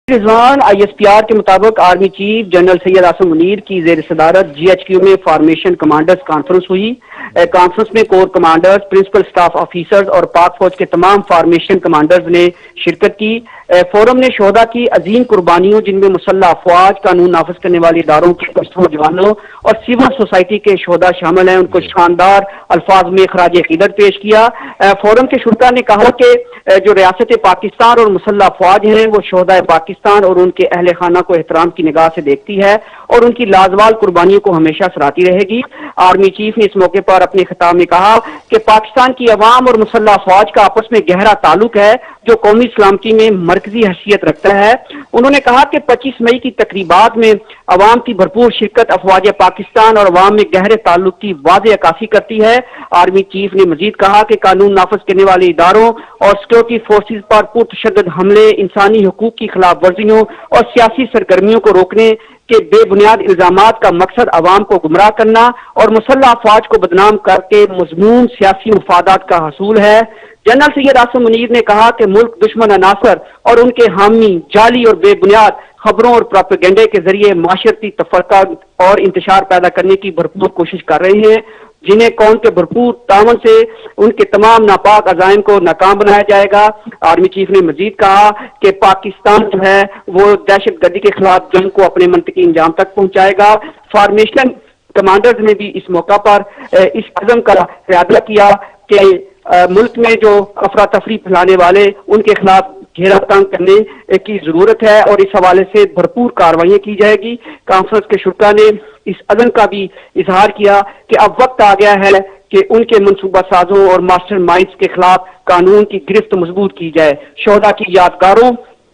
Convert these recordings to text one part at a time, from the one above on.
رضوان ISPR کے مطابق army chief general Syed Asim Munir کی زیر صدارت GHQ میں فارمیشن کمانڈرز کانفرنس ہوئی۔ کانفرنس میں corps commanders, principal staff officers اور پاک فوج کے تمام فارمیشن کمانڈرز نے شرکت کی۔ فورم نے شہداء کی عظیم قربانیوں جن میں مسلح افواج، قانون نافذ کرنے والے اداروں کے جوانوں اور سول سوسائٹی کے شہداء شامل ہیں، ان کو شاندار الفاظ میں خراج عقیدت پیش کیا۔ فورم کے شرکاء نے کہا کہ جو ریاست پاکستان اور مسلح افواج ہیں وہ شہداء پاکستان اور ان کے اہل خانہ کو احترام کی نگاہ سے دیکھتی ہے اور ان کی لازوال قربانیوں کو ہمیشہ سراہتی رہے گی۔ آرمی چیف نے اس موقع پر اپنے خطاب میں کہا کہ پاکستان کی عوام اور مسلح افواج کا آپس میں گہرا تعلق ہے جو قومی سلامتی میں مرکزی حیثیت رکھتا ہے۔ انہوں نے کہا کہ 25 مئی کی تقریبات میں عوام کی بھرپور شرکت افواج پاکستان اور عوام میں گہرے تعلق کی واضح عکاسی کرتی ہے۔ آرمی چیف نے مزید کہا کہ قانون نافذ کرنے والے اداروں اور سیکورٹی فورسز پر پرتشدد حملے، انسانی حقوق کی خلاف ورزیوں اور سیاسی سرگرمیوں کو روکنے کے بے بنیاد الزامات کا مقصد عوام کو گمراہ کرنا اور مسلح افواج کو بدنام کر کے مذموم سیاسی مفادات کا حصول ہے۔ جنرل سید عاصم منیر نے کہا کہ ملک دشمن عناصر اور ان کے حامی جعلی اور بے بنیاد خبروں اور پروپیگنڈے کے ذریعے معاشرتی تفرقہ اور انتشار پیدا کرنے کی بھرپور کوشش کر رہے ہیں، جنہیں قوم کے بھرپور تعاون سے ان کے تمام ناپاک عزائم کو ناکام بنایا جائے گا۔ آرمی چیف نے مزید کہا کہ پاکستان جو ہے وہ دہشت گردی کے خلاف جنگ کو اپنے منطقی انجام تک پہنچائے گا۔ فارمیشن کمانڈرز نے بھی اس موقع پر اس عزم کا اعادہ کیا کہ ملک میں جو افراتفری پھیلانے والے ان کے خلاف گھیرا تنگ کرنے کی ضرورت ہے اور اس حوالے سے بھرپور کارروائیاں کی جائے گی۔ کانفرنس کے شرکاء نے اس عزم کا بھی اظہار کیا کہ اب وقت آ گیا ہے کہ ان کے منصوبہ سازوں اور ماسٹر مائنڈز کے خلاف قانون کی گرفت مضبوط کی جائے۔ شہداء کی یادگاروں،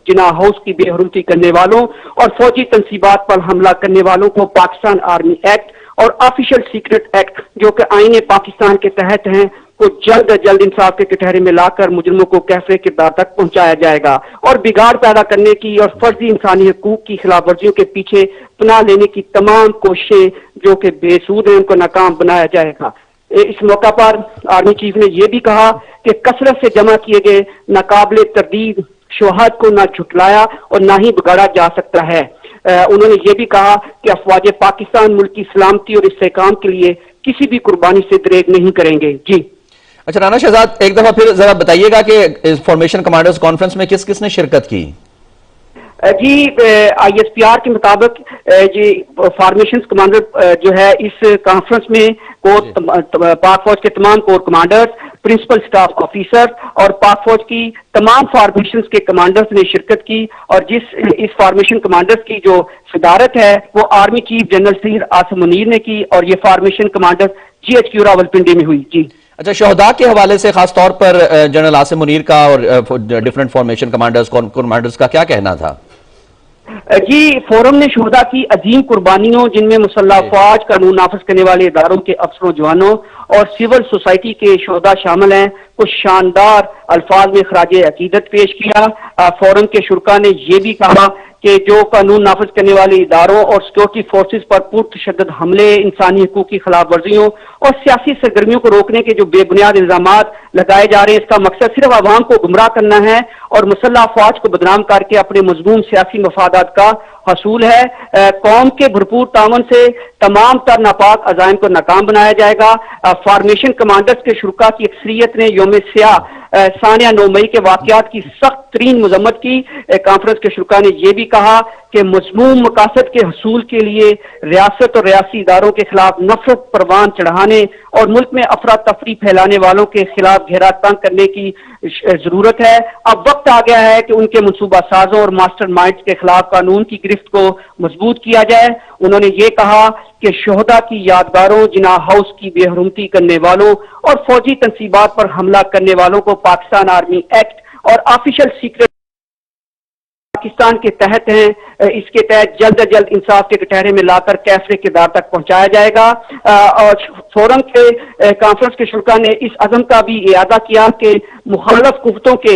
جناح ہاؤس کی بے حرمتی کرنے والوں اور فوجی تنصیبات پر حملہ کرنے والوں کو پاکستان آرمی ایکٹ اور آفیشل سیکرٹ ایکٹ جو کہ آئین پاکستان کے تحت ہیں کو جلد از جلد انصاف کے کٹہرے میں لا کر مجرموں کو کیفر کردار تک پہنچایا جائے گا اور بگاڑ پیدا کرنے کی اور فرضی انسانی حقوق کی خلاف ورزیوں کے پیچھے پناہ لینے کی تمام کوششیں جو کہ بے سود ہیں ان کو ناکام بنایا جائے گا۔ اس موقع پر آرمی چیف نے یہ بھی کہا کہ کثرت سے جمع کیے گئے ناقابل تردید شواہد کو نہ جھٹلایا اور نہ ہی بگاڑا جا سکتا ہے۔ انہوں نے یہ بھی کہا کہ افواج پاکستان ملک کی سلامتی اور استحکام کے لیے کسی بھی قربانی سے دریغ نہیں کریں گے۔ جی اچھا رانا شہزاد، ایک دفعہ پھر ذرا بتائیے گا کہ فارمیشن کمانڈرز کانفرنس میں کس کس نے شرکت کی؟ جی ISPR کے مطابق جی فارمیشن کمانڈر جو ہے اس کانفرنس میں پاک فوج کے تمام corps commanders, principal staff officer اور پاک فوج کی تمام فارمیشنز کے کمانڈرز نے شرکت کی اور اس فارمیشن کمانڈرز کی جو صدارت ہے وہ army chief general Syed Asim Munir نے کی اور یہ فارمیشن کمانڈرز GHQ راولپنڈی میں ہوئی۔ جی اچھا، شہداء کے حوالے سے خاص طور پر جنرل عاصم منیر کا اور ڈیفرنٹ فارمیشن کمانڈرز کا کیا کہنا تھا؟ جی فورم نے شہداء کی عظیم قربانیوں جن میں مسلح افواج، قانون نافذ کرنے والے اداروں کے افسروں جوانوں اور سول سوسائٹی کے شہداء شامل ہیں کچھ شاندار الفاظ میں خراج عقیدت پیش کیا۔ فورم کے شرکاء نے یہ بھی کہا کہ جو قانون نافذ کرنے والے اداروں اور سیکورٹی فورسز پر پرتشدد حملے، انسانی حقوق کی خلاف ورزیوں اور سیاسی سرگرمیوں کو روکنے کے جو بے بنیاد الزامات لگائے جا رہے ہیں اس کا مقصد صرف عوام کو گمراہ کرنا ہے اور مسلح افواج کو بدنام کر کے اپنے مذموم سیاسی مفادات کا حصول ہے۔ قوم کے بھرپور تعاون سے تمام تر ناپاک عزائم کو ناکام بنایا جائے گا۔ فارمیشن کمانڈرز کے شرکاء کی اکثریت نے یوم سیاہ ثانیہ 9 مئی کے واقعات کی سخت ترین مذمت کی۔ کانفرنس کے شرکاء نے یہ بھی کہا کہ مذموم مقاصد کے حصول کے لیے ریاست اور ریاستی اداروں کے خلاف نفرت پروان چڑھانے اور ملک میں افراتفری پھیلانے والوں کے خلاف گھیرا تنگ کرنے کی ضرورت ہے۔ اب وقت آ گیا ہے کہ ان کے منصوبہ سازوں اور ماسٹر مائنڈز کے خلاف قانون کی گرفت کو مضبوط کیا جائے۔ انہوں نے یہ کہا کہ شہداء کی یادگاروں، جناح ہاؤس کی بے حرمتی کرنے والوں اور فوجی تنصیبات پر حملہ کرنے والوں کو پاکستان آرمی ایکٹ اور آفیشل سیکرٹ پاکستان کے تحت ہیں، اس کے تحت جلد از جلد انصاف کے کٹہرے میں لا کر کیفر کردار تک پہنچایا جائے گا۔ اور فورم کے کانفرنس کے شرکاء نے اس عزم کا بھی اعادہ کیا کہ مخالف قوتوں کے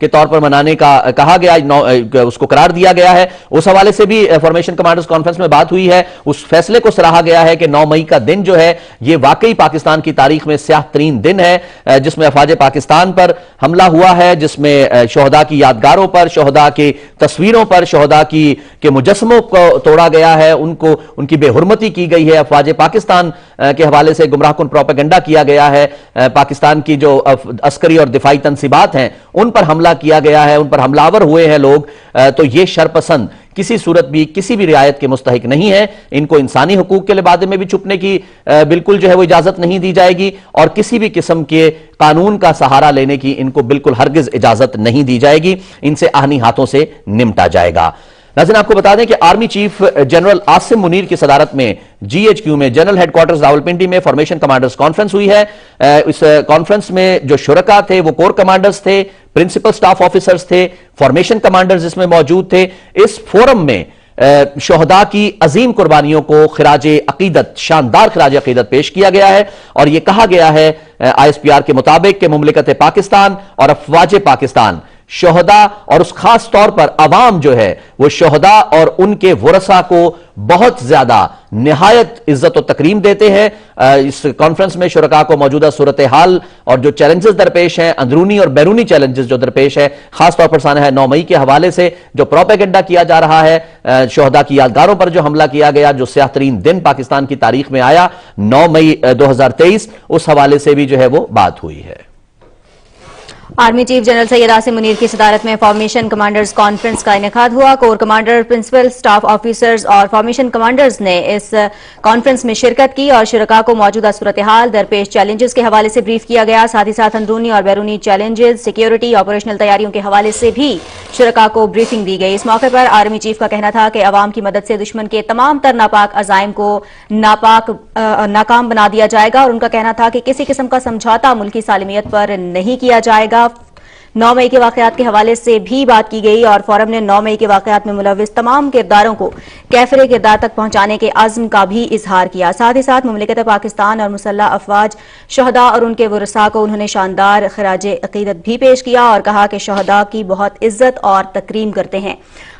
کے طور پر منانے کا کہا گیا، اس کو قرار دیا گیا ہے، اس حوالے سے بھی فارمیشن کمانڈرز کانفرنس میں بات ہوئی ہے۔ اس فیصلے کو سراہا گیا ہے کہ 9 مئی کا دن جو ہے یہ واقعی پاکستان کی تاریخ میں سیاہ ترین دن ہے، جس میں افواج پاکستان پر حملہ ہوا ہے، جس میں شہداء کی یادگاروں پر، شہداء کی تصویروں پر، شہداء کے مجسموں کو توڑا گیا ہے، ان کی بے حرمتی کی گئی ہے، افواج پاکستان کے حوالے سے گمراہ کن پروپیگنڈا کیا گیا ہے، پاکستان کی جو عسکری اور دفاعی تنصیبات ہیں ان پر حملہ کیا گیا ہے، ان پر حملہ آور ہوئے ہیں لوگ۔ تو یہ شرپسند کسی صورت بھی کسی بھی رعایت کے مستحق نہیں ہے، ان کو انسانی حقوق کے لبادے میں بھی چھپنے کی بالکل جو ہے وہ اجازت نہیں دی جائے گی، اور کسی بھی قسم کے قانون کا سہارا لینے کی ان کو بالکل ہرگز اجازت نہیں دی جائے گی، ان سے آہنی ہاتھوں سے نمٹا جائے گا۔ ناظرین آپ کو بتا دیں کہ army chief general Asim Munir کی صدارت میں جی ایچ کیو میں جنرل ہیڈ کوارٹرز راولپنڈی میں فارمیشن کمانڈرز کانفرنس ہوئی ہے۔ اس کانفرنس میں جو شرکاء تھے وہ کور کمانڈرز تھے، پرنسپل سٹاف آفیسرز تھے، فارمیشن کمانڈرز اس میں موجود تھے۔ اس فورم میں شہداء کی عظیم قربانیوں کو خراج عقیدت، شاندار خراج عقیدت پیش کیا گیا ہے، اور یہ کہا گیا ہے آئی ایس پی آر کے مطابق کہ مملکت پاکستان اور افواج پاکستان شہداء اور اس خاص طور پر عوام جو ہے وہ شہداء اور ان کے ورثاء کو بہت زیادہ نہایت عزت و تکریم دیتے ہیں۔ اس کانفرنس میں شرکاء کو موجودہ صورتحال اور جو چیلنجز درپیش ہیں، اندرونی اور بیرونی چیلنجز جو درپیش ہے، خاص طور پر سانحہ 9 مئی کے حوالے سے جو پروپیگنڈا کیا جا رہا ہے، شہداء کی یادگاروں پر جو حملہ کیا گیا، جو سیاہ ترین دن پاکستان کی تاریخ میں آیا 9 مئی 2023، اس حوالے سے بھی جو ہے وہ بات ہوئی ہے۔ Army chief general Syed Asim Munir کی صدارت میں فارمیشن کمانڈرز کانفرنس کا انعقاد ہوا۔ Corps commander, principal staff officers اور فارمیشن کمانڈرز نے اس کانفرنس میں شرکت کی اور شرکاء کو موجودہ صورتحال، درپیش چیلنجز کے حوالے سے بریف کیا گیا، ساتھ ہی ساتھ اندرونی اور بیرونی چیلنجز، سیکیورٹی، آپریشنل تیاریوں کے حوالے سے بھی شرکاء کو بریفنگ دی گئی۔ اس موقع پر آرمی چیف کا کہنا تھا کہ عوام کی مدد سے دشمن کے تمام تر ناپاک عزائم کو ناکام بنا دیا جائے گا، اور ان کا کہنا تھا کہ کسی قسم کا سمجھوتا ملکی سالمیت پر نہیں کیا جائے گا۔ 9 مئی کے واقعات کے حوالے سے بھی بات کی گئی اور فورم نے 9 مئی کے واقعات میں ملوث تمام کرداروں کو کیفر کردار تک پہنچانے کے عزم کا بھی اظہار کیا۔ ساتھ ہی ساتھ مملکت پاکستان اور مسلح افواج شہداء اور ان کے ورثاء کو انہوں نے شاندار خراج عقیدت بھی پیش کیا اور کہا کہ شہداء کی بہت عزت اور تکریم کرتے ہیں۔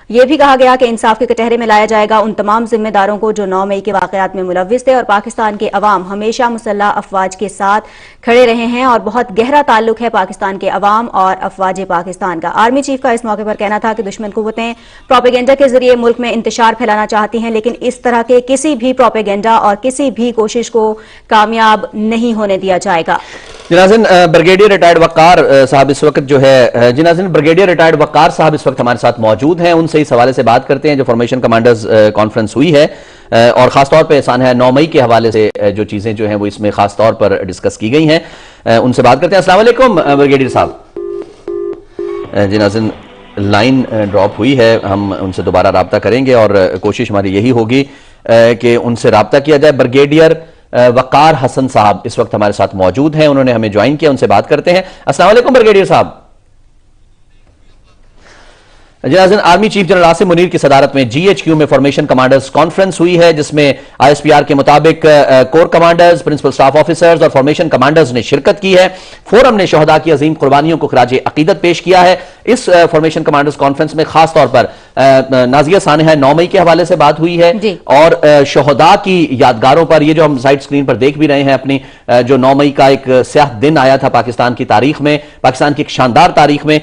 یہ بھی کہا گیا کہ انصاف کے کٹہرے میں لایا جائے گا ان تمام ذمہ داروں کو جو 9 مئی کے واقعات میں ملوث تھے، اور پاکستان کے عوام ہمیشہ مسلح افواج کے ساتھ کھڑے رہے ہیں اور بہت گہرا تعلق ہے پاکستان کے عوام اور افواج پاکستان کا۔ آرمی چیف کا اس موقع پر کہنا تھا کہ دشمن قوتیں پروپیگنڈا کے ذریعے ملک میں انتشار پھیلانا چاہتی ہیں، لیکن اس طرح کے کسی بھی پروپیگنڈا اور کسی بھی کوشش کو کامیاب نہیں ہونے دیا جائے گا۔ جنازن بریگیڈیئر ریٹائرڈ وقار صاحب اس وقت جو ہے جنازن بریگیڈیئر ریٹائرڈ وقار صاحب اس وقت ہمارے ساتھ موجود ہیں، ان سے اس حوالے سے بات کرتے ہیں جو فارمیشن کمانڈرز کانفرنس ہوئی ہے اور خاص طور پہ سانحہ 9 مئی کے حوالے سے جو چیزیں جو ہیں وہ اس میں خاص طور پر ڈسکس کی گئی ہیں، ان سے بات کرتے ہیں۔ السلام علیکم بریگیڈیئر صاحب۔ جنازن لائن ڈراپ ہوئی ہے، ہم ان سے دوبارہ رابطہ کریں گے اور کوشش ہماری یہی ہوگی کہ ان سے رابطہ کیا جائے۔ بریگیڈیئر وقار حسن صاحب اس وقت ہمارے ساتھ موجود ہیں، انہوں نے ہمیں جوائن کیا، ان سے بات کرتے ہیں۔ السلام علیکم بریگیڈیئر صاحب۔ جنازن army chief general Asim Munir کی صدارت میں جی ایچ کیو میں فارمیشن کمانڈرز کانفرنس ہوئی ہے، جس میں آئی ایس پی آر کے مطابق corps commanders, principal staff officers اور فارمیشن کمانڈرز نے شرکت کی ہے۔ فورم نے شہداء کی عظیم قربانیوں کو خراج عقیدت پیش کیا ہے۔ اس فارمیشن کمانڈرز کانفرنس میں خاص طور پر نازیہ سانحہ 9 مئی کے حوالے سے بات ہوئی ہے اور شہداء کی یادگاروں پر، یہ جو ہم سائٹ سکرین پر دیکھ بھی رہے ہیں اپنی، جو 9 مئی کا ایک سیاہ دن آیا تھا پاکستان کی تاریخ میں، پاکستان کی ایک شاندار تاریخ میں،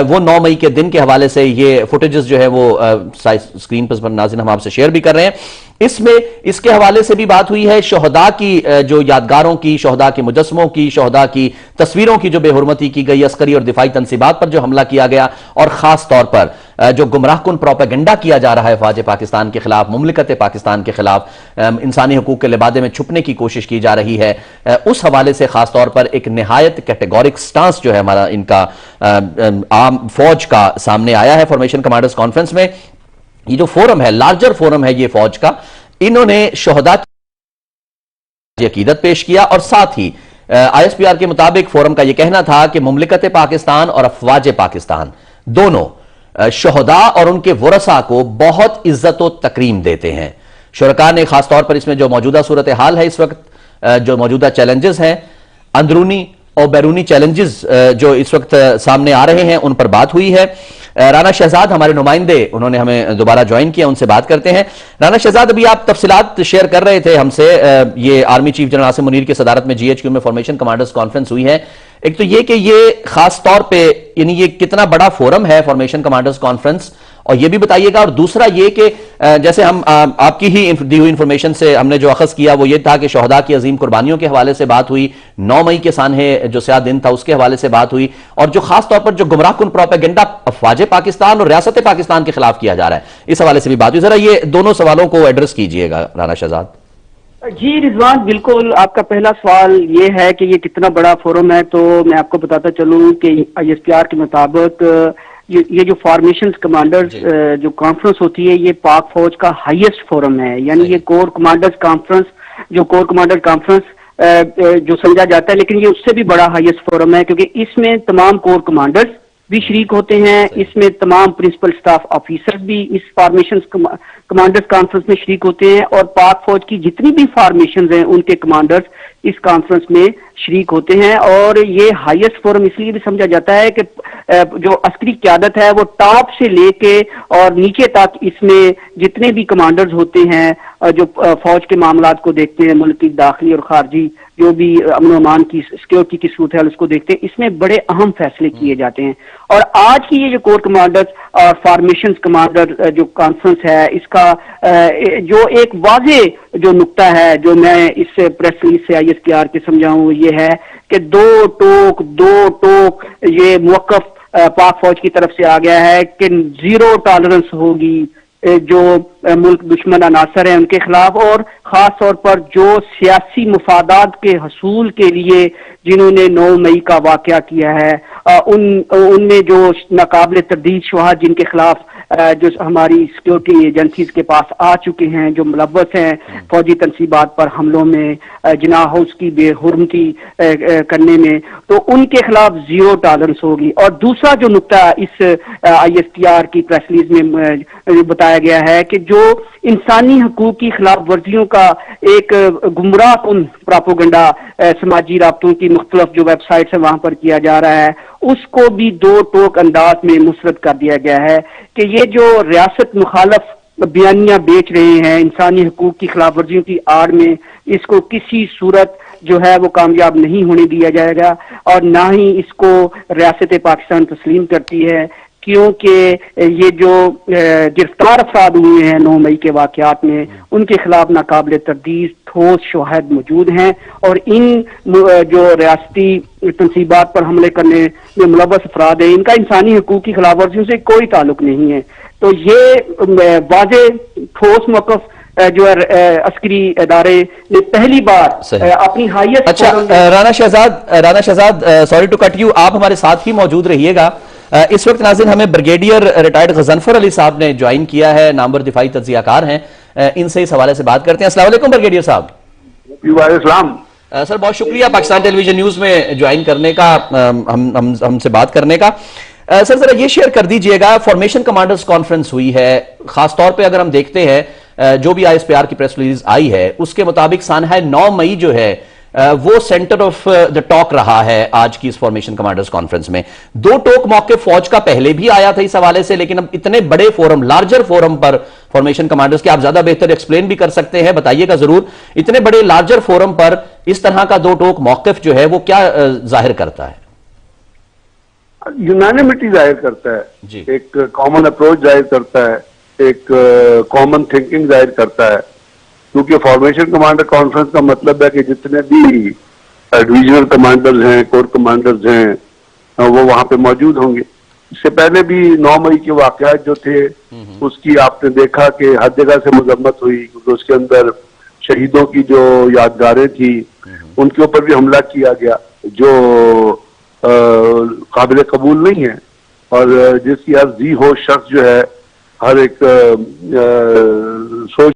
وہ 9 مئی کے دن کے حوالے سے یہ فوٹیجز جو ہے وہ سکرین پر ناظرین ہم آپ سے شیئر بھی کر رہے ہیں۔ اس میں اس کے حوالے سے بھی بات ہوئی ہے، شہداء کی جو یادگاروں کی، شہداء کے مجسموں کی، شہداء کی تصویروں کی جو بے حرمتی کی گئی، عسکری اور دفاعی تنصیبات پر جو حملہ کیا گیا، اور خاص طور پر جو گمراہ کن پروپیگنڈا کیا جا رہا ہے افواج پاکستان کے خلاف، مملکت پاکستان کے خلاف، انسانی حقوق کے لبادے میں چھپنے کی کوشش کی جا رہی ہے، اس حوالے سے خاص طور پر ایک نہایت کیٹیگورک سٹانس جو ہے ہمارا ان کا عام فوج کا سامنے آیا ہے فارمیشن کمانڈرز کانفرنس میں۔ یہ جو فورم ہے، لارجر فورم ہے یہ فوج کا، انہوں نے شہداء کی عقیدت پیش کیا اور ساتھ ہی آئی ایس پی آر کے مطابق فورم کا یہ کہنا تھا کہ مملکت پاکستان اور افواج پاکستان دونوں شہداء اور ان کے ورثاء کو بہت عزت و تکریم دیتے ہیں۔ شرکاء نے خاص طور پر اس میں جو موجودہ صورتحال ہے اس وقت، جو موجودہ چیلنجز ہیں اندرونی اور بیرونی چیلنجز جو اس وقت سامنے آ رہے ہیں ان پر بات ہوئی ہے. رانا شہزاد ہمارے نمائندے انہوں نے ہمیں دوبارہ جوائن کیا, ان سے بات کرتے ہیں. رانا شہزاد, ابھی آپ تفصیلات شیئر کر رہے تھے ہم سے, یہ army chief general Asim Munir کی صدارت میں GHQ میں فارمیشن کمانڈرز کانفرنس ہوئی ہے. ایک تو یہ کہ یہ خاص طور پہ یعنی یہ کتنا بڑا فورم ہے فارمیشن کمانڈرز کانفرنس, اور یہ بھی بتائیے گا. اور دوسرا یہ کہ جیسے ہم آپ کی ہی دی ہوئی انفارمیشن سے ہم نے جو اخذ کیا وہ یہ تھا کہ شہداء کی عظیم قربانیوں کے حوالے سے بات ہوئی, 9 مئی کے سانحے جو سیاہ دن تھا اس کے حوالے سے بات ہوئی, اور جو خاص طور پر جو گمراہ کن پروپیگنڈا افواج پاکستان اور ریاست پاکستان کے خلاف کیا جا رہا ہے اس حوالے سے بھی بات ہوئی. ذرا یہ دونوں سوالوں کو ایڈریس کیجئے گا رانا شہزاد. جی رضوان, بالکل آپ کا پہلا سوال یہ ہے کہ یہ کتنا بڑا فورم ہے, تو میں آپ کو بتاتا چلوں کہ ISPR کے مطابق یہ جو فارمیشن کمانڈرز جو کانفرنس ہوتی ہے یہ پاک فوج کا ہائیسٹ فورم ہے. یعنی یہ کور کمانڈرز کانفرنس, جو کور کمانڈر کانفرنس جو سمجھا جاتا ہے, لیکن یہ اس سے بھی بڑا ہائیسٹ فورم ہے کیونکہ اس میں تمام کور کمانڈرز بھی شریک ہوتے ہیں, اس میں تمام پرنسپل سٹاف آفیسر بھی اس فارمیشن کمانڈرز کانفرنس میں شریک ہوتے ہیں, اور پاک فوج کی جتنی بھی فارمیشنز ہیں ان کے کمانڈرز اس کانفرنس میں شریک ہوتے ہیں. اور یہ ہائیسٹ فورم اس لیے بھی سمجھا جاتا ہے کہ جو عسکری قیادت ہے وہ ٹاپ سے لے کے اور نیچے تک اس میں جتنے بھی کمانڈرز ہوتے ہیں جو فوج کے معاملات کو دیکھتے ہیں, ملک کی داخلی اور خارجی جو بھی امن و امان کی سیکورٹی کی صورتحال اس کو دیکھتے ہیں, اس میں بڑے اہم فیصلے کیے جاتے ہیں. اور آج کی یہ جو کور کمانڈرز اور فارمیشن کمانڈر جو کانفرنس ہے اس کا جو ایک واضح جو نقطہ ہے جو میں اس پریس ریلیز سے ISPR کے سمجھاؤں یہ ہے کہ دو ٹوک یہ موقف پاک فوج کی طرف سے آ گیا ہے کہ زیرو ٹالرنس ہوگی جو ملک دشمن عناصر ہیں ان کے خلاف, اور خاص طور پر جو سیاسی مفادات کے حصول کے لیے جنہوں نے 9 مئی کا واقعہ کیا ہے ان میں جو ناقابل تردید شواہد جن کے خلاف جو ہماری سیکورٹی ایجنسیز کے پاس آ چکے ہیں, جو ملوث ہیں فوجی تنصیبات پر حملوں میں, جناح ہاؤس کی بے حرمتی کرنے میں, تو ان کے خلاف زیرو ٹالرنس ہوگی. اور دوسرا جو نقطہ اس ISPR کی پریس ریلیز میں بتایا گیا ہے کہ جو انسانی حقوق کی خلاف ورزیوں کا ایک گمراہ کن پراپوگنڈا سماجی رابطوں کی مختلف جو ویب سائٹس ہیں وہاں پر کیا جا رہا ہے, اس کو بھی دو ٹوک انداز میں مسرد کر دیا گیا ہے کہ یہ جو ریاست مخالف بیانیاں بیچ رہے ہیں انسانی حقوق کی خلاف ورزیوں کی آڑ میں, اس کو کسی صورت جو ہے وہ کامیاب نہیں ہونے دیا جائے گا, اور نہ ہی اس کو ریاست پاکستان تسلیم کرتی ہے, کیونکہ یہ جو گرفتار افراد ہوئے ہیں 9 مئی کے واقعات میں ان کے خلاف ناقابل تردید ٹھوس شواہد موجود ہیں, اور ان جو ریاستی تنصیبات پر حملے کرنے میں ملوث افراد ہیں ان کا انسانی حقوق کی خلاف ورزیوں سے کوئی تعلق نہیں ہے. تو یہ واضح ٹھوس موقف جو عسکری ادارے نے پہلی بار اپنی ہائیسٹ. اچھا Rana Shahzad sorry to cut you, آپ ہمارے ساتھ ہی موجود رہیے گا. اس وقت ناظرین ہمیں بریگیڈیئر ریٹائرڈ غضنفر علی صاحب نے جوائن کیا ہے, نامور دفاعی تجزیہ کار ہیں, ان سے اس حوالے سے بات کرتے ہیں. السلام علیکم بریگیڈیئر صاحب. وعلیکم السلام سر, بہت شکریہ پاکستان ٹیلی ویژن نیوز میں جوائن کرنے کا, ہم سے بات کرنے کا. سر ذرا یہ شیئر کر دیجئے گا, فارمیشن کمانڈرز کانفرنس ہوئی ہے, خاص طور پہ اگر ہم دیکھتے ہیں جو بھی ISPR کی پریس ریلیز آئی ہے اس کے مطابق سانحہ 9 مئی جو ہے وہ سینٹر آف دا ٹاک رہا ہے آج کی اس فارمیشن کمانڈرز کانفرنس میں. دو ٹوک موقف فوج کا پہلے بھی آیا تھا اس حوالے سے, لیکن اب اتنے بڑے فورم, لارجر فورم پر فارمیشن کمانڈرز کے, آپ زیادہ بہتر ایکسپلین بھی کر سکتے ہیں, بتائیے گا ضرور, اتنے بڑے لارجر فورم پر اس طرح کا دو ٹوک موقف جو ہے وہ کیا ظاہر کرتا ہے؟ یونانیمٹی ظاہر کرتا ہے, ایک کامن اپروچ ظاہر کرتا ہے, ایک کامن تھنکنگ ظاہر کرتا ہے, کیونکہ فارمیشن کمانڈر کانفرنس کا مطلب ہے کہ جتنے بھی ڈویژنل کمانڈرز ہیں, کور کمانڈرز ہیں, وہ وہاں پہ موجود ہوں گے. اس سے پہلے بھی 9 مئی کے واقعات جو تھے اس کی آپ نے دیکھا کہ ہر جگہ سے مذمت ہوئی, کیونکہ اس کے اندر شہیدوں کی جو یادگاریں تھیں ان کے اوپر بھی حملہ کیا گیا جو قابل قبول نہیں ہے, اور جس کی ہر ذی ہوش شخص جو ہے ہر ایک سوچ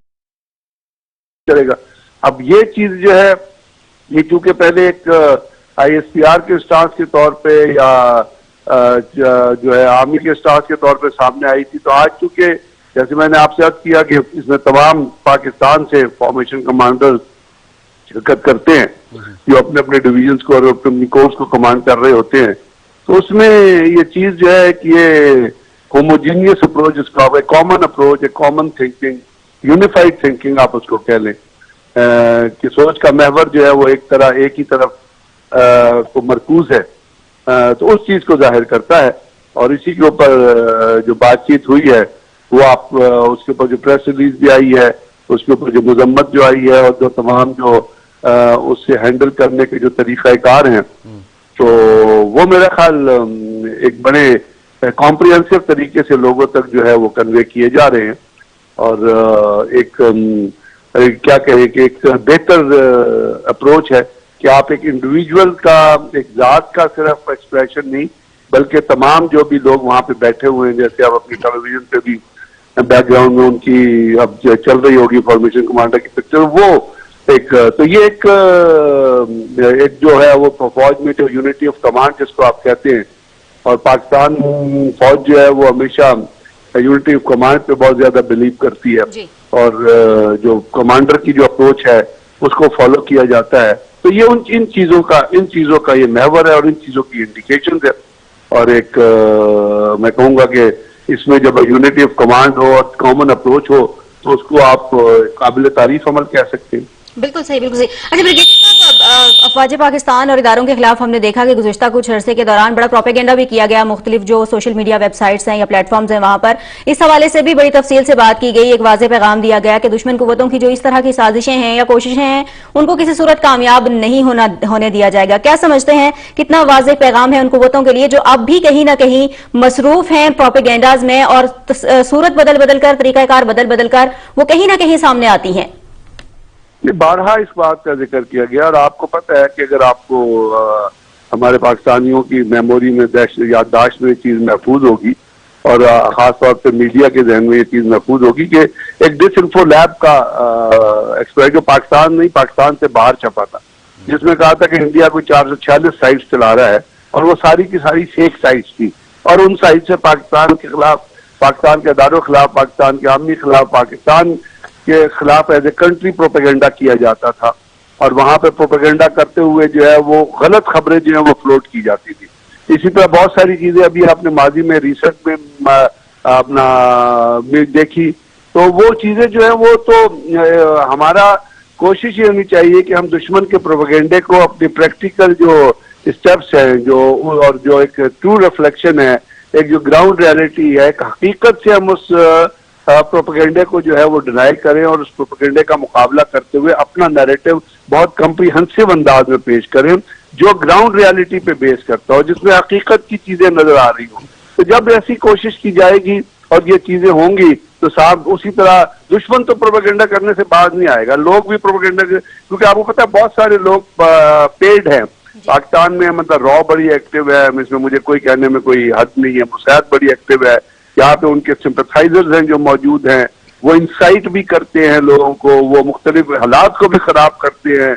کرے گا. اب یہ چیز جو ہے یہ چونکہ پہلے ایک ISPR کے سٹانس کے طور پہ یا جو ہے آرمی کے سٹانس کے طور پہ سامنے آئی تھی, تو آج چونکہ جیسے میں نے آپ سے عرض کیا کہ اس میں تمام پاکستان سے فارمیشن کمانڈرز شرکت کرتے ہیں جو اپنے اپنے ڈویژنز کو اور اپنی کورس کو کمانڈ کر رہے ہوتے ہیں، تو اس میں یہ چیز جو ہے کہ یہ ہوموجینیس اپروچ، اس کا کامن اپروچ ہے، کامن تھنکنگ، یونیفائڈ تھنکنگ آپ اس کو کہہ لیں، کہ سوچ کا محور جو ہے وہ ایک ہی طرف کو مرکوز ہے، تو اس چیز کو ظاہر کرتا ہے. اور اسی کے اوپر جو بات چیت ہوئی ہے وہ آپ اس کے اوپر جو پریس ریلیز بھی آئی ہے، اس کے اوپر جو مذمت جو آئی ہے اور جو تمام جو اس سے ہینڈل کرنے کے جو طریقہ کار ہیں، تو وہ میرا خیال ایک بڑے کمپریہنسو طریقے سے لوگوں تک جو ہے وہ کنوے کیے جا رہے ہیں، اور ایک کیا کہیں کہ ایک بہتر اپروچ ہے کہ آپ ایک انڈیویجول کا، ایک ذات کا صرف ایکسپریشن نہیں، بلکہ تمام جو بھی لوگ وہاں پہ بیٹھے ہوئے ہیں، جیسے آپ اپنی ٹیلی ویژن پہ بھی بیک گراؤنڈ میں ان کی اب چل رہی ہوگی فارمیشن کمانڈر کی پکچر، وہ ایک تو یہ ایک جو ہے وہ فوج میں جو یونٹی آف کمانڈ جس کو آپ کہتے ہیں، اور پاکستان فوج جو ہے وہ ہمیشہ یونٹی آف کمانڈ پہ بہت زیادہ بلیو کرتی ہے، اور جو کمانڈر کی جو اپروچ ہے اس کو فالو کیا جاتا ہے. تو یہ ان چیزوں کا یہ محور ہے اور ان چیزوں کی انڈیکیشنز ہے. اور ایک میں کہوں گا کہ اس میں جب یونٹی آف کمانڈ ہو اور کامن اپروچ ہو تو اس کو آپ قابل تعریف عمل کہہ سکتے ہیں. بالکل صحیح، بالکل صحیح. اچھا بریگیڈیئر صاحب، افواج پاکستان اور اداروں کے خلاف ہم نے دیکھا کہ گزشتہ کچھ عرصے کے دوران بڑا پروپیگنڈا بھی کیا گیا، مختلف جو سوشل میڈیا ویب سائٹس ہیں یا پلیٹ فارمز ہیں وہاں پر اس حوالے سے بھی بڑی تفصیل سے بات کی گئی. ایک واضح پیغام دیا گیا کہ دشمن قوتوں کی جو اس طرح کی سازشیں ہیں یا کوششیں ہیں ان کو کسی صورت کامیاب نہیں ہونے دیا جائے گا. کیا سمجھتے ہیں کتنا واضح پیغام ہے ان قوتوں کے لیے جو اب بھی کہیں نہ کہیں مصروف ہیں پروپیگنڈاز میں اور صورت بدل کر، طریقہ کار بدل کر وہ کہیں نہ کہیں سامنے آتی ہیں؟ بارہا اس بات کا ذکر کیا گیا، اور آپ کو پتہ ہے کہ اگر آپ کو ہمارے پاکستانیوں کی میموری میں یادداشت میں یہ چیز محفوظ ہوگی، اور خاص طور پہ میڈیا کے ذہن میں یہ چیز محفوظ ہوگی کہ ایک ڈس انفو لیب کا ایکسپائر جو پاکستان سے باہر چھپا تھا، جس میں کہا تھا کہ انڈیا کوئی 446 سائٹس چلا رہا ہے، اور وہ ساری کی ساری فیک سائٹس تھی، اور ان سائٹ سے پاکستان کے خلاف، پاکستان کے اداروں کے خلاف، پاکستان کے عوامی خلاف، پاکستان کے خلاف ایز اے کنٹری پروپیگنڈا کیا جاتا تھا، اور وہاں پہ پروپیگنڈا کرتے ہوئے جو ہے وہ غلط خبریں جو ہیں وہ فلوٹ کی جاتی تھی. اسی طرح بہت ساری چیزیں ابھی آپ نے ماضی میں ریسرچ میں اپنا دیکھی، تو وہ چیزیں جو ہیں وہ تو ہمارا کوشش یہ ہونی چاہیے کہ ہم دشمن کے پروپیگنڈے کو اپنی پریکٹیکل جو اسٹیپس ہیں اور جو ایک ٹرو ریفلیکشن ہے، ایک جو گراؤنڈ ریالٹی ہے، ایک حقیقت سے ہم اس پروپیگنڈے کو جو ہے وہ ڈینائی کریں، اور اس پروپیگنڈے کا مقابلہ کرتے ہوئے اپنا نیریٹو بہت کمپریہنسو انداز میں پیش کریں جو گراؤنڈ ریالٹی پہ بیس کرتا ہو، جس میں حقیقت کی چیزیں نظر آ رہی ہوں. تو جب ایسی کوشش کی جائے گی اور یہ چیزیں ہوں گی تو صاحب اسی طرح دشمن تو پروپیگنڈا کرنے سے باز نہیں آئے گا، لوگ بھی پروپیگنڈا، کیونکہ آپ کو پتا ہے بہت سارے لوگ پیڈ ہیں پاکستان میں، مطلب را بڑی ایکٹیو ہے، اس میں مجھے کوئی کہنے میں کوئی حد نہیں ہے، مساعد بڑی ایکٹیو ہے، یہاں پہ ان کے سمپتھائزرز ہیں جو موجود ہیں، وہ انسائٹ بھی کرتے ہیں لوگوں کو، وہ مختلف حالات کو بھی خراب کرتے ہیں.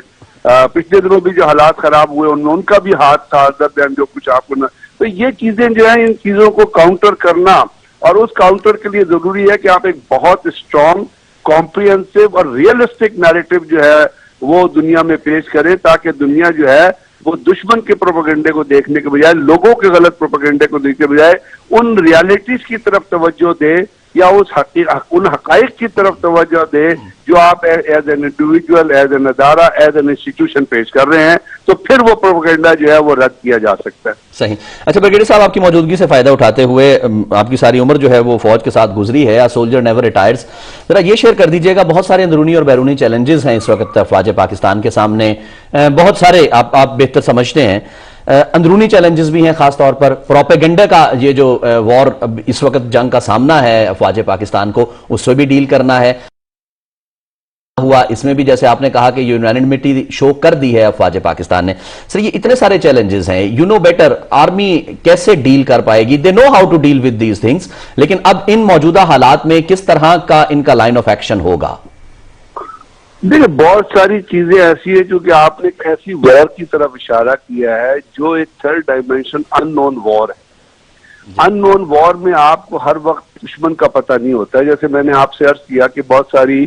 پچھلے دنوں بھی جو حالات خراب ہوئے ان میں ان کا بھی ہاتھ تھا، درمیان جو کچھ آپ کو تو یہ چیزیں جو ہیں، ان چیزوں کو کاؤنٹر کرنا، اور اس کاؤنٹر کے لیے ضروری ہے کہ آپ ایک بہت اسٹرانگ، کمپریہنسو اور ریئلسٹک نیریٹو جو ہے وہ دنیا میں پیش کریں، تاکہ دنیا جو ہے وہ دشمن کے پروپیگنڈے کو دیکھنے کے بجائے، لوگوں کے غلط پروپیگنڈے کو دیکھنے کے بجائے ان ریالٹیز کی طرف توجہ دے، یا ان حقائق کی طرف توجہ دے جو آپ as an individual, as an ادارہ، ایز این انسٹیٹیوشن پیش کر رہے ہیں، تو پھر وہ پروپیگنڈا جو ہے وہ رد کیا جا سکتا ہے. صحیح. اچھا بریگیڈیئر صاحب، آپ کی موجودگی سے فائدہ اٹھاتے ہوئے، آپ کی ساری عمر جو ہے وہ فوج کے ساتھ گزری ہے، سولجر نیور ریٹائرز، ذرا یہ شیئر کر دیجئے گا، بہت سارے اندرونی اور بیرونی چیلنجز ہیں اس وقت افواج پاکستان کے سامنے، بہت سارے آپ بہتر سمجھتے ہیں، اندرونی چیلنجز بھی ہیں، خاص طور پر پروپیگنڈا کا یہ جو وار اس وقت جنگ کا سامنا ہے افواج پاکستان کو، اس سے بھی ڈیل کرنا ہے ہوا، اس میں بھی جیسے آپ نے کہا کہ یونانیمٹی شو کر دی ہے افواج پاکستان نے. سر یہ اتنے سارے چیلنجز ہیں، یو نو بیٹر آرمی کیسے ڈیل کر پائے گی؟ They know how to deal with these things, لیکن اب ان موجودہ حالات میں کس طرح کا ان کا لائن آف ایکشن ہوگا؟ دیکھیں بہت ساری چیزیں ایسی ہیں، چونکہ آپ نے ایک ایسی وار کی طرف اشارہ کیا ہے جو ایک تھرڈ ڈائمینشن ان نون وار ہے. ان نون وار میں آپ کو ہر وقت دشمن کا پتہ نہیں ہوتا ہے. جیسے میں نے آپ سے عرض کیا کہ بہت ساری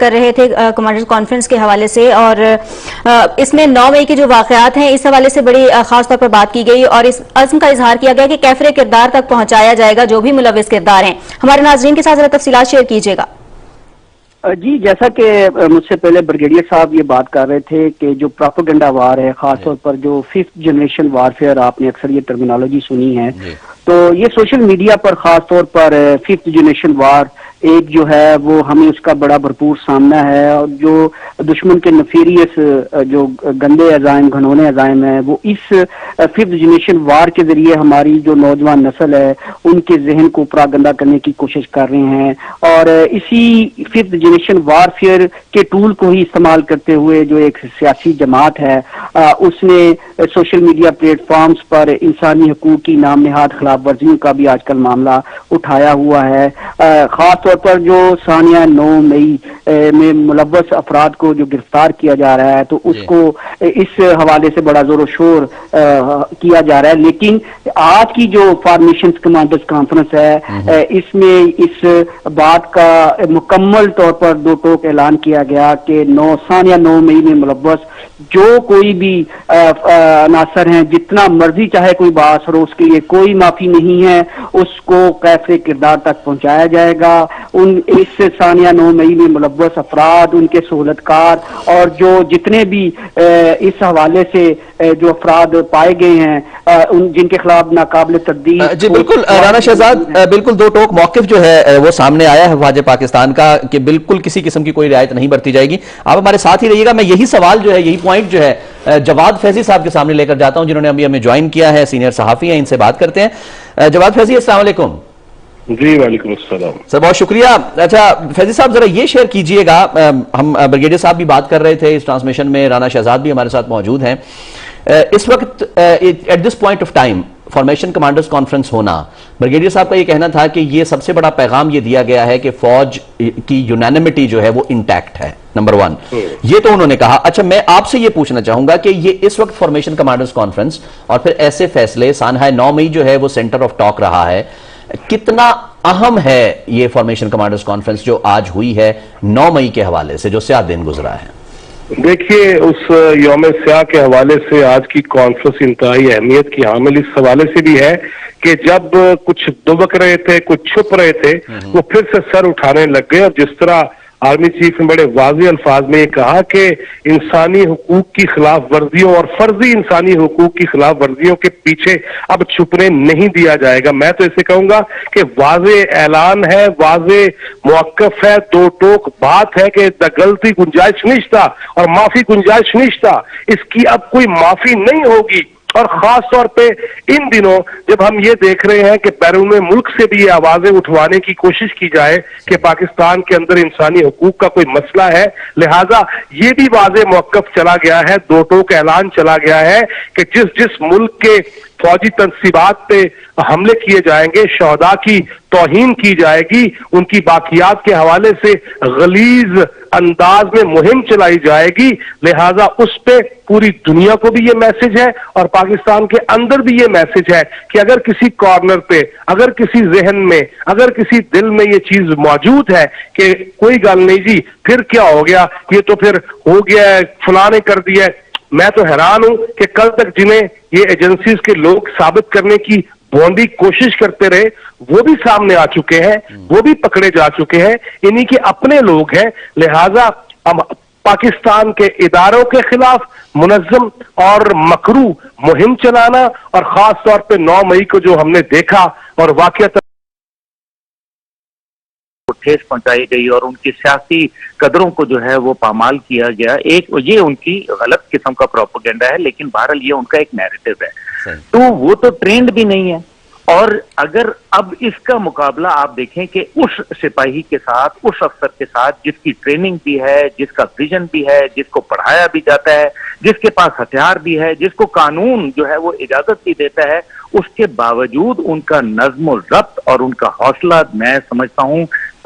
کر رہے تھے کمانڈرز کانفرنس کے حوالے سے، اور اس میں 9 مئی کے جو واقعات ہیں اس حوالے سے بڑی خاص طور پر بات کی گئی اور اس عزم کا اظہار کیا گیا کہ کیفر کردار تک پہنچایا جائے گا جو بھی ملوث کردار ہیں۔ ہمارے ناظرین کے ساتھ ذرا تفصیلات شیئر کیجیے گا۔ جی، جیسا کہ مجھ سے پہلے بریگیڈیئر صاحب یہ بات کر رہے تھے کہ جو پروپیگنڈا وار ہے، خاص طور پر جو 5th جنریشن وارفیئر، آپ نے اکثر یہ ٹرمینالوجی سنی ہے، تو یہ سوشل میڈیا پر خاص طور پر 5th جنریشن وار ایک جو ہے وہ ہمیں اس کا بڑا بھرپور سامنا ہے، اور جو دشمن کے نفیریس جو گندے عزائم، گھنونے عزائم ہیں، وہ اس 5th جنریشن وار کے ذریعے ہماری جو نوجوان نسل ہے ان کے ذہن کو پراگندہ کرنے کی کوشش کر رہے ہیں، اور اسی 5th جنریشن وارفیئر کے ٹول کو ہی استعمال کرتے ہوئے جو ایک سیاسی جماعت ہے اس نے سوشل میڈیا پلیٹ فارمز پر انسانی حقوق کی نام نہاد خلاف ورزیوں کا بھی آج کل معاملہ اٹھایا ہوا ہے۔ خاص طور پر جو ثانیہ 9 مئی میں ملوث افراد کو جو گرفتار کیا جا رہا ہے تو اس کو اس حوالے سے بڑا زور و شور کیا جا رہا ہے، لیکن آج کی جو فارمیشن کمانڈرز کانفرنس ہے اس میں اس بات کا مکمل طور پر دو ٹوک اعلان کیا گیا کہ ثانیہ 9 مئی میں ملوث جو کوئی بھی عناصر ہیں، جتنا مرضی چاہے کوئی باعث ہو، اس کے لیے کوئی معافی نہیں ہے، اس کو کیفر کردار تک پہنچایا جائے گا۔ اس ثانیہ 9 مئی میں ملوث افراد، ان کے سہولت کار اور جو جتنے بھی اس حوالے سے جو افراد پائے گئے ہیں جن کے خلاف ناقابل تردید۔ جی بالکل رانا شہزاد، بالکل دو ٹوک موقف جو ہے وہ سامنے آیا ہے فوج پاکستان کا کہ بالکل کسی قسم کی کوئی رعایت نہیں برتی جائے گی۔ آپ ہمارے ساتھ ہی رہیے گا، میں یہی سوال جو ہے، یہی پوائنٹ جو ہے جواد فیضی صاحب کے سامنے لے کر جاتا ہوں، جنہوں نے ابھی ہمیں جوائن کیا ہے، سینئر صحافی ہیں، ان سے بات کرتے ہیں۔ جواد فیضی، السلام علیکم۔ جی وعلیکم السلام سر، بہت شکریہ۔ اچھا فیضی صاحب، ذرا یہ شیئر کیجئے گا، ہم بریگیڈیئر صاحب بھی بات کر رہے تھے اس ٹرانسمیشن میں، رانا شہزاد بھی ہمارے ساتھ موجود ہیں، اس وقت ایٹ دس point of time formation commanders conference ہونا، بریگیڈیئر صاحب کا یہ کہنا تھا کہ یہ سب سے بڑا پیغام یہ دیا گیا ہے کہ فوج کی یونینمٹی جو ہے وہ انٹیکٹ ہے، نمبر 1 یہ تو انہوں نے کہا۔ اچھا میں آپ سے یہ پوچھنا چاہوں گا کہ یہ اس وقت فارمیشن کمانڈرز کانفرنس اور پھر ایسے فیصلے، سانحہ 9 مئی جو ہے وہ سینٹر آف ٹاک رہا ہے، کتنا اہم ہے یہ فارمیشن کمانڈرز کانفرنس جو آج ہوئی ہے 9 مئی کے حوالے سے، جو سیاہ دن گزرا ہے؟ دیکھیے، اس یوم سیاہ کے حوالے سے آج کی کانفرنس انتہائی اہمیت کی حامل اس حوالے سے بھی ہے کہ جب کچھ دبک رہے تھے، کچھ چھپ رہے تھے، وہ پھر سے سر اٹھانے لگ گئے، اور جس طرح آرمی چیف نے بڑے واضح الفاظ میں یہ کہا کہ انسانی حقوق کی خلاف ورزیوں اور فرضی انسانی حقوق کی خلاف ورزیوں کے پیچھے اب چھپنے نہیں دیا جائے گا۔ میں تو اسے کہوں گا کہ واضح اعلان ہے، واضح موقف ہے، دو ٹوک بات ہے کہ غلطی گنجائش نشتہ اور معافی گنجائش نشتہ، اس کی اب کوئی معافی نہیں ہوگی۔ اور خاص طور پہ ان دنوں جب ہم یہ دیکھ رہے ہیں کہ بیرون ملک سے بھی یہ آوازیں اٹھوانے کی کوشش کی جائے کہ پاکستان کے اندر انسانی حقوق کا کوئی مسئلہ ہے، لہذا یہ بھی واضح موقف چلا گیا ہے، دو ٹوک اعلان چلا گیا ہے کہ جس ملک کے فوجی تنصیبات پہ حملے کیے جائیں گے، شہداء کی توہین کی جائے گی، ان کی باقیات کے حوالے سے غلیظ انداز میں مہم چلائی جائے گی، لہذا اس پہ پوری دنیا کو بھی یہ میسج ہے اور پاکستان کے اندر بھی یہ میسج ہے کہ اگر کسی کارنر پہ، اگر کسی ذہن میں، اگر کسی دل میں یہ چیز موجود ہے کہ کوئی گل نہیں جی پھر کیا ہو گیا، یہ تو پھر ہو گیا ہے، فلاں نے کر دیا ہے، میں تو حیران ہوں کہ کل تک جنہیں یہ ایجنسیز کے لوگ ثابت کرنے کی بوندی کوشش کرتے رہے وہ بھی سامنے آ چکے ہیں، وہ بھی پکڑے جا چکے ہیں، انہی کے اپنے لوگ ہیں، لہذا ہم پاکستان کے اداروں کے خلاف منظم اور مکرو مہم چلانا، اور خاص طور پہ 9 مئی کو جو ہم نے دیکھا اور واقعہ ٹھیس پہنچائی گئی اور ان کی سیاسی قدروں کو جو ہے وہ پامال کیا گیا، ایک یہ ان کی غلط قسم کا پروپیگنڈا ہے، لیکن بہرحال یہ ان کا ایک نیریٹو ہے، تو وہ تو ٹرینڈ بھی نہیں ہے۔ اور اگر اب اس کا مقابلہ آپ دیکھیں کہ اس سپاہی کے ساتھ، اس افسر کے ساتھ جس کی ٹریننگ بھی ہے، جس کا ویژن بھی ہے، جس کو پڑھایا بھی جاتا ہے، جس کے پاس ہتھیار بھی ہے، جس کو قانون جو ہے وہ اجازت بھی دیتا ہے، اس کے باوجود ان کا نظم و ضبط اور ان کا حوصلہ میں سمجھتا ہوں